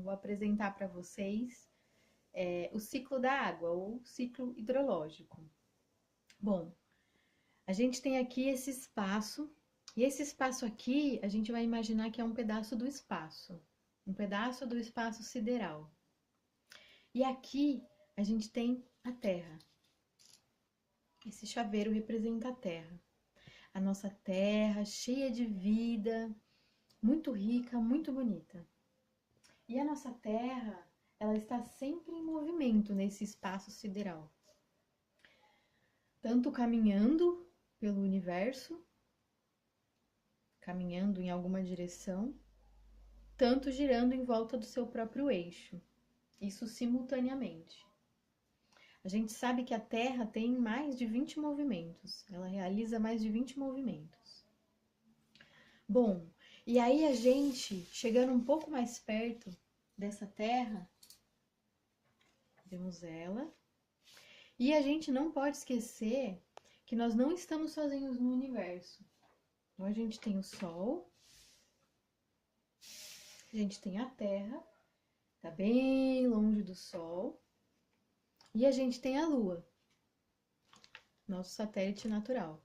vou apresentar para vocês o ciclo da água, ou ciclo hidrológico. Bom, a gente tem aqui esse espaço, e esse espaço aqui a gente vai imaginar que é um pedaço do espaço sideral. E aqui a gente tem a Terra. Esse chaveiro representa a Terra. A nossa Terra cheia de vida, muito rica, muito bonita. E a nossa Terra, ela está sempre em movimento nesse espaço sideral. Tanto caminhando pelo universo, caminhando em alguma direção, tanto girando em volta do seu próprio eixo. Isso simultaneamente. A gente sabe que a Terra tem mais de 20 movimentos. Ela realiza mais de 20 movimentos. Bom, e aí a gente, chegando um pouco mais perto dessa Terra, vemos ela. E a gente não pode esquecer que nós não estamos sozinhos no universo. Então a gente tem o Sol, a gente tem a Terra, está bem longe do Sol, e a gente tem a Lua, nosso satélite natural.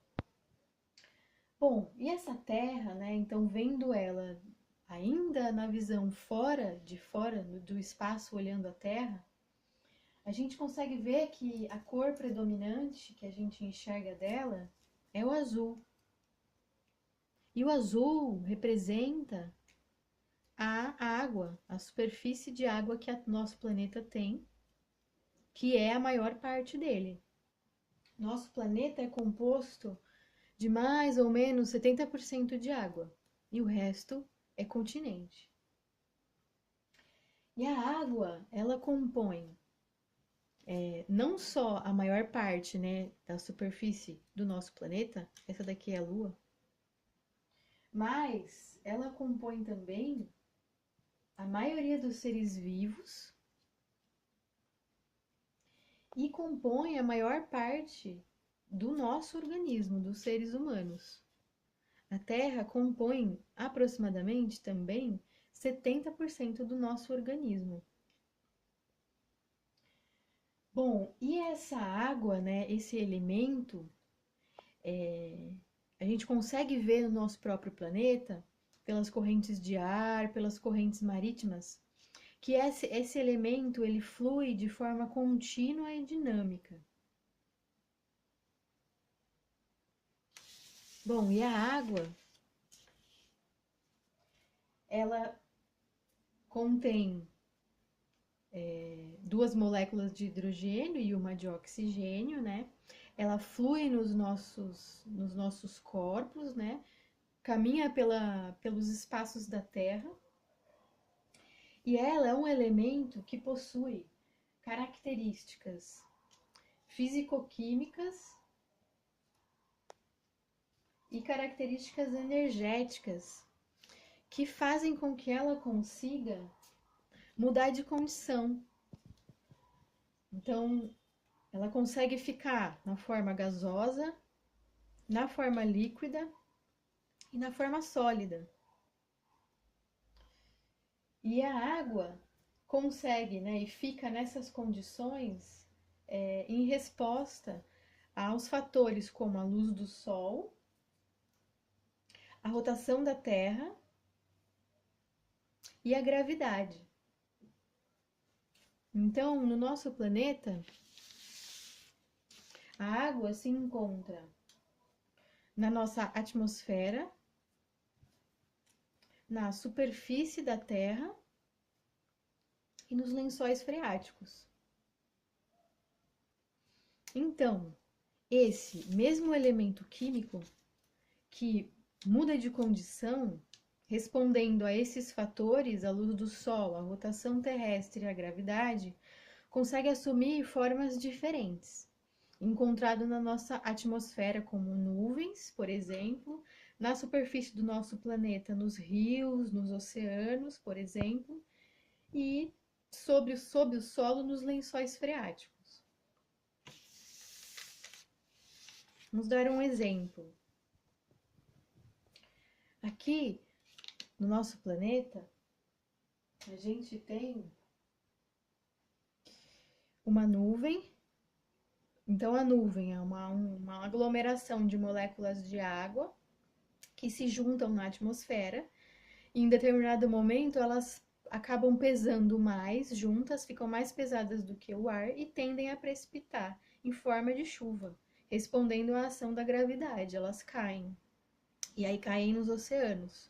Bom, e essa Terra, né, então vendo ela ainda na visão fora do espaço, olhando a Terra, a gente consegue ver que a cor predominante que a gente enxerga dela é o azul. E o azul representa a água, a superfície de água que o nosso planeta tem, que é a maior parte dele. Nosso planeta é composto de mais ou menos 70% de água, e o resto é continente. E a água, ela compõe não só a maior parte, né, da superfície do nosso planeta, essa daqui é a Lua, mas ela compõe também a maioria dos seres vivos e compõe a maior parte do nosso organismo, dos seres humanos. A Terra compõe aproximadamente também 70% do nosso organismo. Bom, e essa água, né, esse elemento, a gente consegue ver no nosso próprio planeta, pelas correntes de ar, pelas correntes marítimas, que esse elemento ele flui de forma contínua e dinâmica. Bom, e a água, ela contém duas moléculas de hidrogênio e uma de oxigênio, né? Ela flui nos nossos corpos, né? Caminha pelos espaços da Terra. E ela é um elemento que possui características físico-químicas e características energéticas que fazem com que ela consiga mudar de condição. Então, ela consegue ficar na forma gasosa, na forma líquida e na forma sólida. E a água consegue, né, e fica nessas condições em resposta aos fatores como a luz do Sol, a rotação da Terra e a gravidade. Então, no nosso planeta, a água se encontra na nossa atmosfera, na superfície da Terra e nos lençóis freáticos. Então, esse mesmo elemento químico que muda de condição, respondendo a esses fatores, a luz do Sol, a rotação terrestre e a gravidade, consegue assumir formas diferentes, encontrado na nossa atmosfera como nuvens, por exemplo, na superfície do nosso planeta, nos rios, nos oceanos, por exemplo, e sob o solo, nos lençóis freáticos. Vamos dar um exemplo. Aqui, no nosso planeta, a gente tem uma nuvem. Então, a nuvem é uma aglomeração de moléculas de água que se juntam na atmosfera. E em determinado momento, elas acabam pesando mais juntas, ficam mais pesadas do que o ar e tendem a precipitar em forma de chuva, respondendo à ação da gravidade. Elas caem. E aí caem nos oceanos.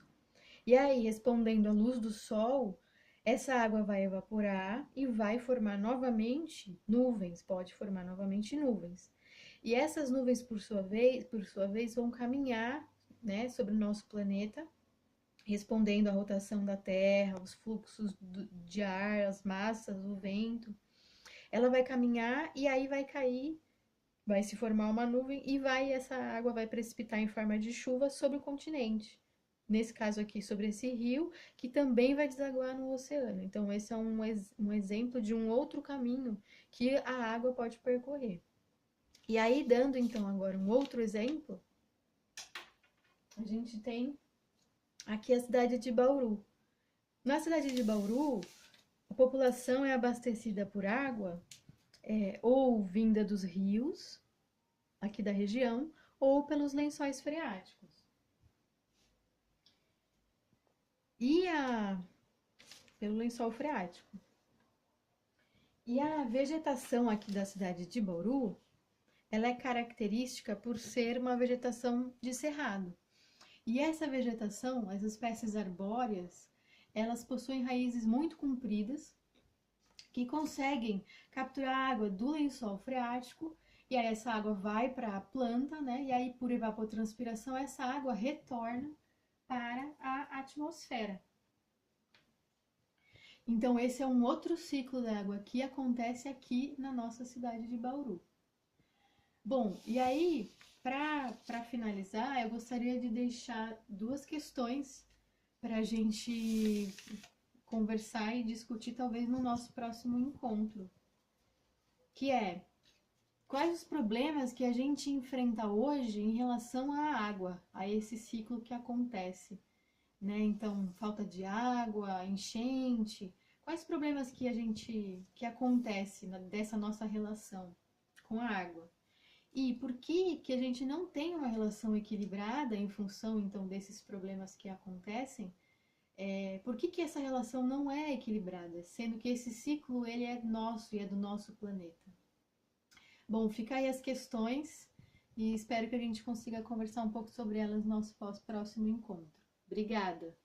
E aí, respondendo à luz do sol, essa água vai evaporar e vai formar novamente nuvens, pode formar novamente nuvens. E essas nuvens, por sua vez vão caminhar, né, sobre o nosso planeta, respondendo à rotação da Terra, os fluxos de ar, as massas, o vento. Ela vai caminhar e aí vai cair, vai se formar uma nuvem e essa água vai precipitar em forma de chuva sobre o continente. Nesse caso aqui, sobre esse rio, que também vai desaguar no oceano. Então, esse é um exemplo de um outro caminho que a água pode percorrer. E aí, dando então agora um outro exemplo, a gente tem aqui a cidade de Bauru. Na cidade de Bauru, a população é abastecida por água, ou vinda dos rios, aqui da região, ou pelos lençóis freáticos. Pelo lençol freático. E a vegetação aqui da cidade de Bauru, ela é característica por ser uma vegetação de cerrado. E essa vegetação, as espécies arbóreas, elas possuem raízes muito compridas que conseguem capturar a água do lençol freático e aí essa água vai para a planta, né? E aí por evapotranspiração essa água retorna para a atmosfera. Então, esse é um outro ciclo da água que acontece aqui na nossa cidade de Bauru. Bom, e aí, para finalizar, eu gostaria de deixar duas questões para a gente conversar e discutir talvez no nosso próximo encontro, que é quais os problemas que a gente enfrenta hoje em relação à água, a esse ciclo que acontece, né? Então, falta de água, enchente, quais problemas que acontece dessa nossa relação com a água? E por que a gente não tem uma relação equilibrada em função, então, desses problemas que acontecem? Por que essa relação não é equilibrada, sendo que esse ciclo ele é nosso e é do nosso planeta? Bom, fica aí as questões e espero que a gente consiga conversar um pouco sobre elas no nosso próximo encontro. Obrigada!